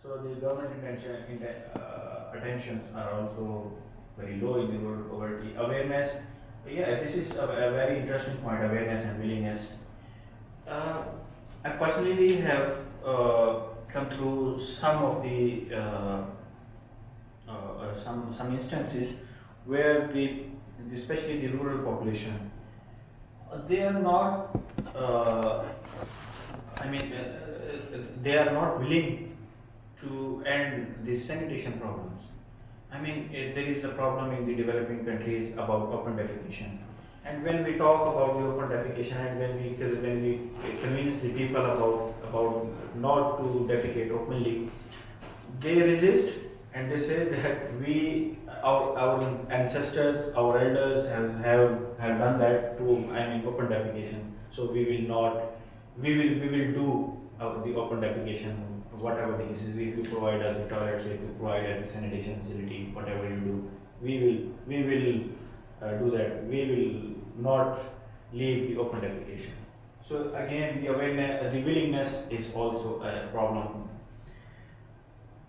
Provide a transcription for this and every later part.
So the government attentions are also very low in the rural poverty awareness. Yeah, this is a very interesting point: awareness and willingness. Uh, I personally have come through some of the some instances where especially the rural population, they are not. They are not willing to end these sanitation problems. There is a problem in the developing countries about open defecation. And when we talk about the open defecation and when we convince the people about not to defecate openly, they resist and they say that our ancestors, our elders have done that to open defecation. So we will do the open defecation, whatever the case is. If you provide us the toilets, if you provide us the sanitation facility, whatever you do, we will do that. We will not leave the open defecation. So again, the awareness, the willingness is also a problem.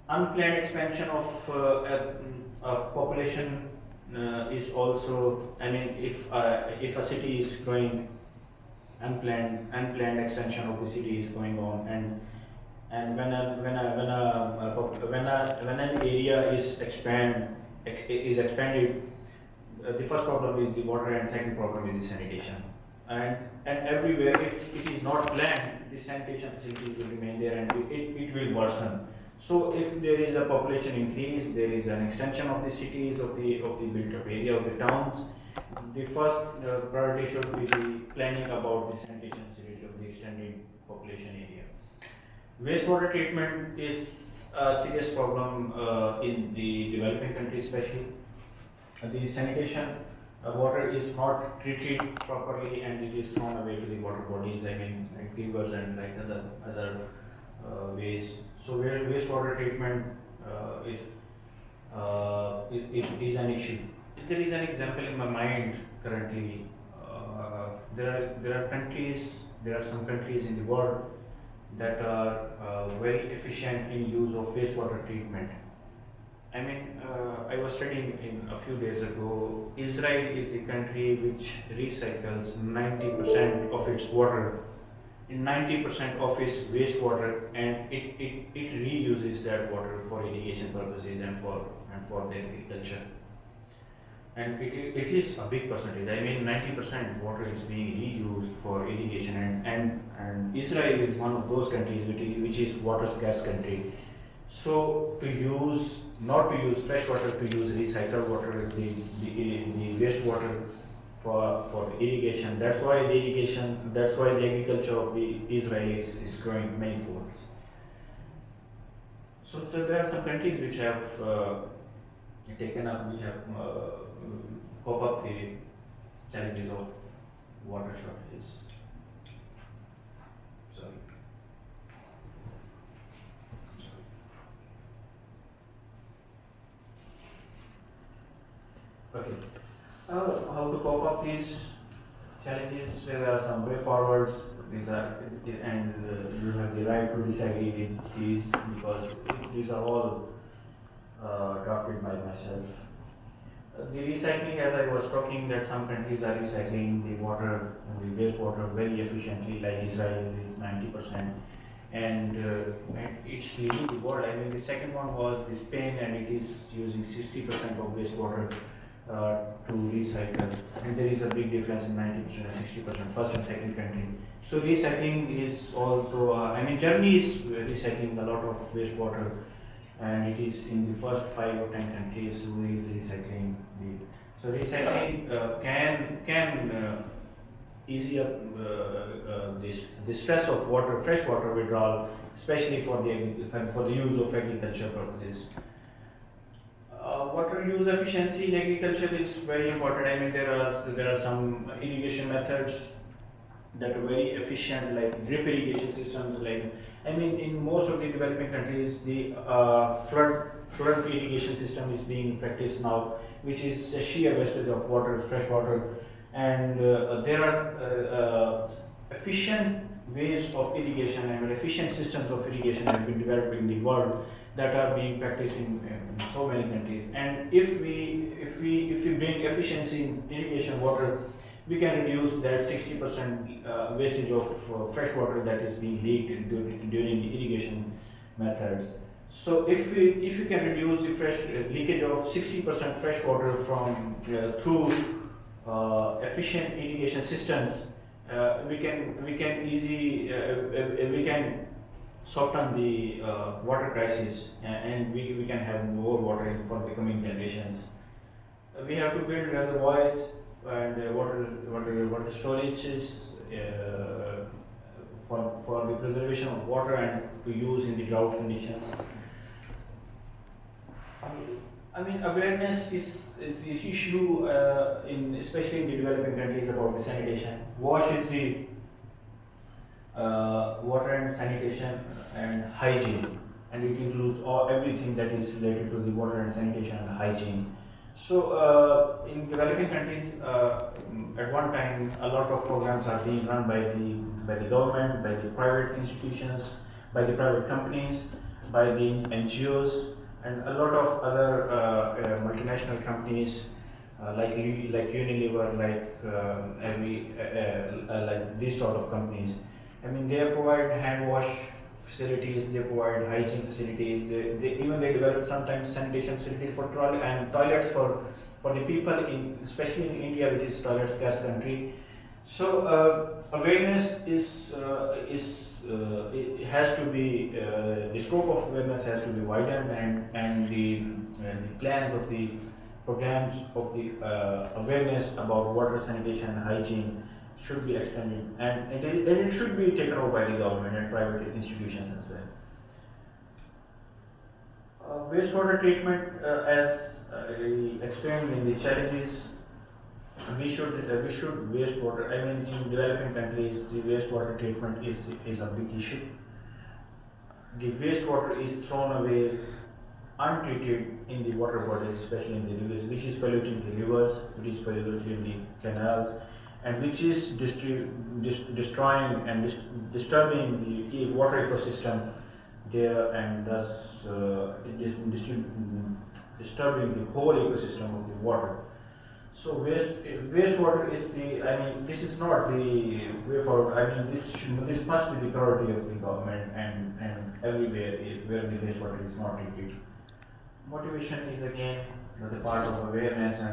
Unplanned expansion of population is also. If a city is growing, unplanned extension of the city is going on, and when an area is expanded, the first problem is the water, and second problem is the sanitation. And everywhere, if it is not planned, the sanitation facilities will remain there, and it will worsen. So if there is a population increase, there is an extension of the cities, of the built up area, of the towns, the first priority should be the planning about the sanitation facility of the extended population area. Wastewater treatment is a serious problem in the developing countries, especially. The sanitation water is not treated properly, and it is thrown away to the water bodies, like rivers and like other ways. So wastewater treatment is an issue. There is an example in my mind currently. There are some countries in the world that are very efficient in use of wastewater treatment. I was studying in a few days ago. Israel is the country which recycles 90% of its water, in 90% of its wastewater, and it reuses that water for irrigation purposes and for the agriculture. And it is a big percentage. 90% water is being reused for irrigation, and Israel is one of those countries which is water scarce country. So not to use fresh water, to use recycled water, the wastewater for irrigation. That's why the agriculture of the Israel is growing many folds. So there are some countries which have cope up the challenges of water shortages. Sorry. Okay. How to cope up these challenges? There are some way forwards. And you have the right to disagree with these, because these are all drafted by myself. The recycling, as I was talking, that some countries are recycling the water, the wastewater very efficiently, like Israel is 90%, and it's leading the world. The second one was Spain, and it is using 60% of wastewater to recycle, and there is a big difference in 90% and 60%, first and second country. So recycling is also, Germany is recycling a lot of wastewater, and it is in the first 5 or 10 countries who is recycling. So recycling can ease up the stress of fresh water withdrawal, especially for the use of agriculture purposes. Water use efficiency in agriculture is very important. There are some irrigation methods that are very efficient, like drip irrigation systems. In most of the developing countries, the flood irrigation system is being practiced now, which is a sheer wastage of water, fresh water, and there are efficient ways of irrigation and efficient systems of irrigation have been developed in the world that are being practiced in so many countries. And if we bring efficiency in irrigation water, we can reduce that 60% wastage of fresh water that is being leaked during the irrigation methods. So if you can reduce the fresh leakage of 60% fresh water from through efficient irrigation systems, we can soften the water crisis, and we can have more water for the coming generations. We have to build reservoirs and water storages for the preservation of water and to use in the drought conditions. I mean, awareness is issue especially in the developing countries about the sanitation. WASH is the water and sanitation and hygiene, and it includes everything that is related to the water and sanitation and hygiene. So, in developing countries, at one time, a lot of programs are being run by the government, by the private institutions, by the private companies, by the NGOs, and a lot of other multinational companies like Unilever, like these sort of companies. I mean, they provide hand wash facilities, they provide hygiene facilities, they develop sometimes sanitation facilities for toilets for the people, especially in India, which is toilet scarce country. So awareness it has to be the scope of awareness has to be widened, and the plans of the programs of the awareness about water, sanitation, and hygiene should be extended, and it should be taken over by the government and private institutions as well. Wastewater treatment, as I explained in the challenges, we should wastewater. I mean, in developing countries, the wastewater treatment is a big issue. The wastewater is thrown away untreated in the water bodies, especially in the rivers, which is polluting the rivers, which is polluting the canals, and which is destroying and disturbing the water ecosystem there, and thus disturbing the whole ecosystem of the water. So wastewater is this is not the way forward. I mean, this must be the priority of the government and everywhere where the wastewater is not treated. Motivation is again the part of awareness and